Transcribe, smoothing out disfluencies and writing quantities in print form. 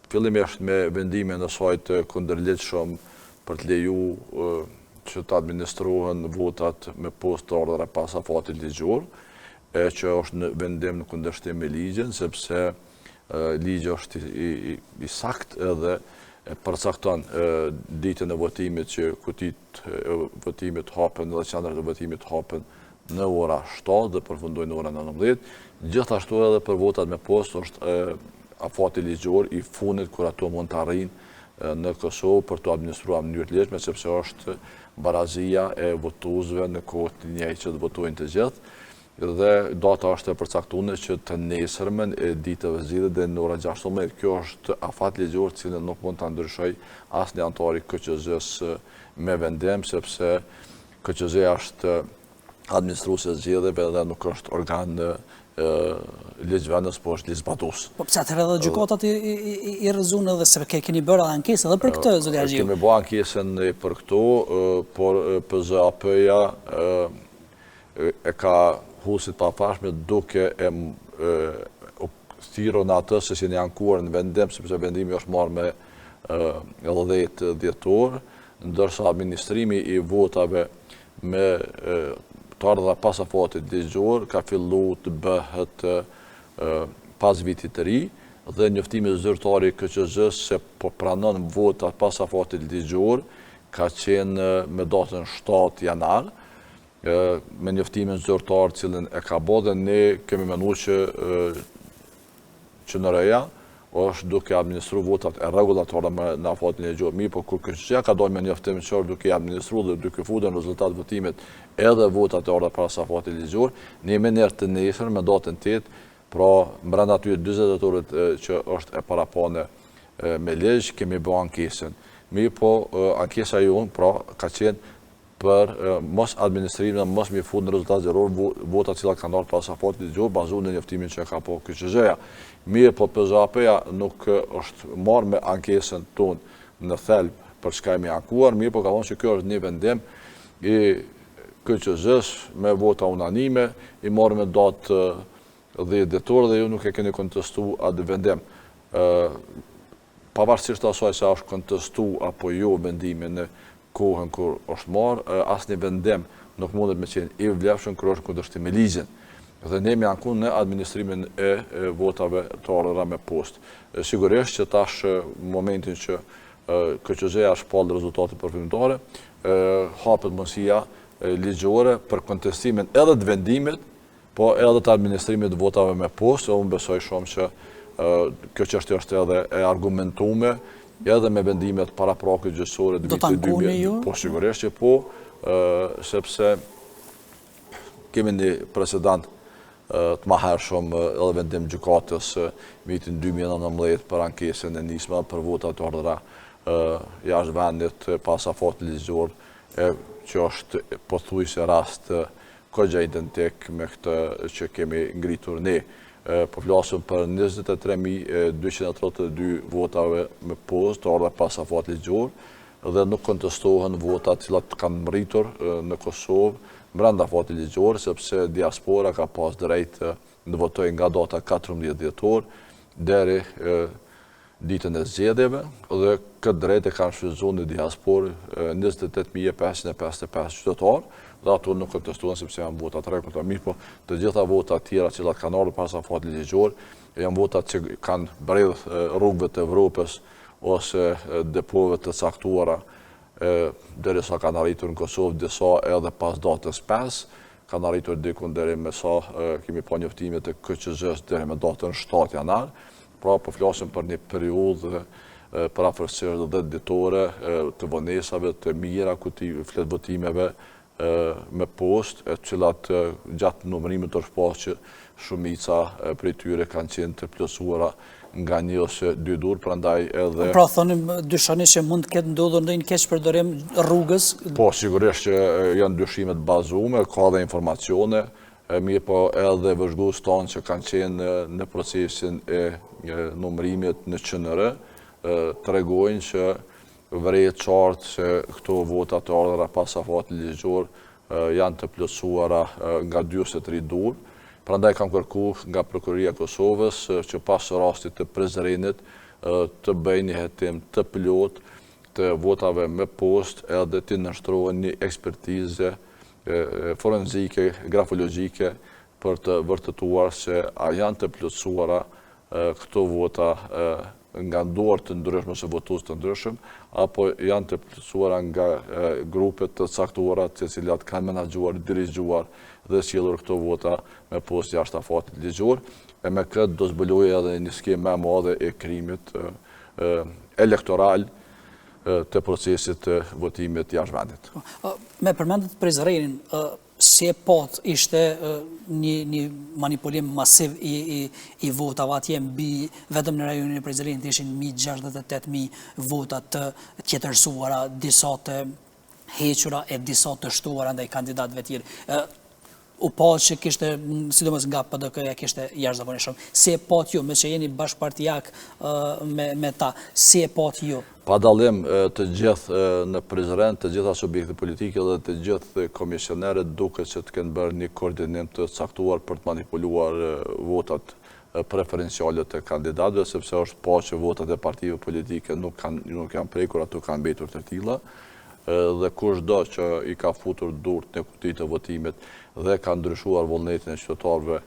Fillimisht me vendimin e saj të kundërligjshëm për të leju që të administrohen votat me postë të ardhura pas afatit ligjor, që është në vendim në kundërshtim me ligjin, sepse ligji është i saktë edhe përcakton ditën e votimit që kutit votimit hapen dhe qendrat e votimit hapen në ora 7 dhe përfundojnë në ora 19. Gjithashtu edhe për votat me postë është afati ligjor i fundit kur ato mund të arrijnë në Kosovë për të administruar në mënyrë të lehtëshme, sepse është barazia e votuesve në kohë të njëjtë që të votojnë të gjithë. Dhe data është e përcaktuar që të nesërmen e ditëve zgjidhje dhe në ora 16. Kjo është afat ligjor i cili nuk mund ta ndryshoj asnjë antar i KQZ-s me vendim, sepse KQZ-ja është administruese e zgjedhjeve dhe nuk është organ ligjvendës, po është ligjzbatues. Po pse atëherë edhe gjykatat i rrëzun edhe se keni bërë ankesë edhe për këtë, zotëria Xhiu? Kemi bërë ankesën për këto, por PZAP-ja e ka husit pafashme duke thirrur në atë se si janë ankuar në vendim, sepse vendimi është marrë me 10 dhjetor, ndërsa administrimi i votave me të ardhura pas afatit ligjor ka filluar të bëhet pas vitit të ri, dhe njoftimi zyrtari i KQZ-s se po pranon votat pas afatit ligjor ka qenë me datën 7 janar, me njoftimin zyrtar cilën e ka bërë dhe ne kemi menuar që QNR-ja është duke administruar votat e rregullatore në afatin ligjor. Mirë, po kur KQZ-ja ka dalë me njoftim që duke administruar dhe duke futur në rezultat votimit edhe votat e ardhura pas afatit ligjor, ne me njerë të nesër me datën 8, pra brenda atyre 40 datorit që është e parapane me ligj, kemi bërë ankesën. Mirë, po ankesa jonë pra ka qenë për mos administrimin dhe mos mi fut në rezultat zeror votat cilat kanë ardhur pas afatit ligjor bazuar në njoftimin që ka po KQZ-ja. Mirë, po PZAP-ja nuk është marrë me ankesën tonë në thelb për çka jemi ankuar, mirë, po ka thonë që kjo është një vendim i KQZ-s me vota unanime, i marrë me datë 10 dhjetor dhe ju nuk e keni kontestuar atë vendim. Pavarësisht asaj se është kontestuar apo jo vendimi në kohën kur është marrë, asnjë vendim nuk mundet me qenë i vlefshëm kur është kundërshtim me ligjin. Dhe ne jemi ankuar në administrimin e votave të ardhura me postë. Sigurisht që tash momentin që KQZ-ja shpall rezultatet përfundimtare, hapet mundësia ligjore për kontestimin edhe të vendimit, po edhe të administrimit të votave me postë. Unë besoj shumë që kjo çështje është edhe e argumentuar edhe me vendimet paraprakë gjyqësore të vitit 2000. Po sigurisht që po, sepse kemi një precedent të mahershëm edhe vendim gjykatës vitin 2019 për ankesën e nisme për votat të ardhura jashtë vendit pas afatit ligjor, që është pothuajse rast kogja identik me këtë që kemi ngritur ne. Po flasim për 23.232 votave me postë të ardhura pas afatit ligjor dhe nuk kontestohen votat cilat kanë mritur në Kosovë brenda afatit ligjor, sepse diaspora ka pas drejt në votojë nga data 14 dhjetor deri ditën e zgjedhjeve, dhe këtë drejt e kanë shfrytzuar në diasporë 28.555 qytetarë, dhe ato nuk kontestuan sepse janë votat rregullta. Mirë, po të gjitha votat tjera që kanë ardhur pas afatit ligjor janë votat që kanë mbredh rrugëve të Evropës ose depove të caktuara, derisa kanë arritur në Kosovë, disa edhe pas datës 5, kanë arritur diku deri me sa kemi pa njoftimet e KQZ-s deri me datën 7 janar. Pra po flasim për një periudhë për afërsisht 10 ditore të vonesave të mira ku ti flet votimeve me postë, e cilat gjatë numërimit është pas që shumica prej tyre kanë qenë të plotësuara nga një ose dy dur, prandaj edhe... Pra thonim, dyshoni që mund të ketë ndodhur ndonjë keqpërdorim rrugës? Po, sigurisht që janë dyshimet bazume, ka dhe informacione, mirë po edhe vëzhgues tanë që kanë qenë në procesin e numërimit në QNR, tregojnë që vëret qartë se këto votat të ardhura pas afatit ligjor janë të plotësuara nga 2 ose 3 dur. Prandaj kam kërku nga Prokuroria e Kosovës që pas rastit të Prizrenit të bëjnë një hetim të plot të votave me post edhe të nështrohen një ekspertizë forenzike, grafologjike për të vërtetuar se a janë të plotësuara këto vota nga dorë të ndryshme ose votues të ndryshëm, apo janë të plotësuara nga grupet të caktuara të cilat kanë menaxhuar, dirigjuar dhe sjellur këto vota me post jashtë afatit ligjor. E me këtë do zbulojë edhe një skemë më e madhe e krimit elektoral të procesit të votimit jashtë vendit. Me përmendet Prizrenin, si e pat ishte një manipulim masiv i votave atje mbi vetëm në rajonin e Prizrenit ishin 168.000 vota të tjetërsuara, disa të hequra e disa të shtuara ndaj kandidatëve tjerë. U pat që kishte, sidomos nga PDK-ja kishte jashtëzakonisht shumë. Si e pat ju, me që jeni bashkëpartijak me ta, si e pat ju? Pa dallim të gjithë në Prizren, të gjitha subjekte politike dhe të gjithë komisionerët duket që të kenë bërë një koordinim të caktuar për të manipuluar votat preferenciale të kandidatëve, sepse është pa që votat e partive politike nuk janë prekur, ato kanë mbetur të tilla. Dhe kushdo që i ka futur durt në kutitë të votimit dhe ka ndryshuar vullnetin e qytetarëve